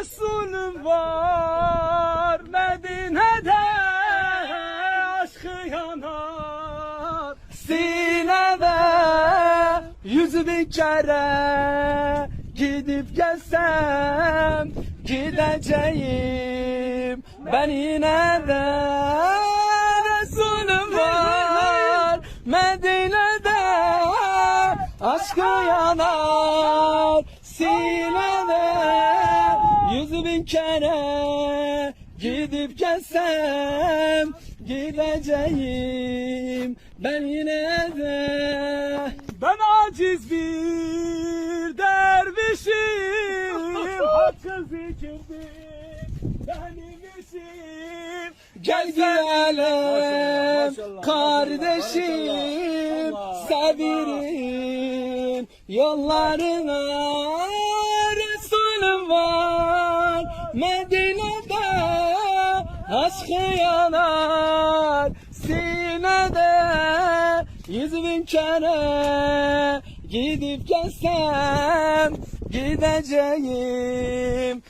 Resulüm var Medine'de, aşkı yanar sinede. 100.000 kere gidip gelsem gideceğim ben yine de. Resulüm var Medine'de, aşkı yanar sinede. 100.000 kere gidip gelsem gideceğim ben yine de. Ben aciz bir dervişim, hakkı zikirdir benim işim. Gel gidelim kardeşim, sevirin yollarına. Resulüm var Medine'de, aşkı yanar sinede. 100.000 kere gidip gelsem gideceğim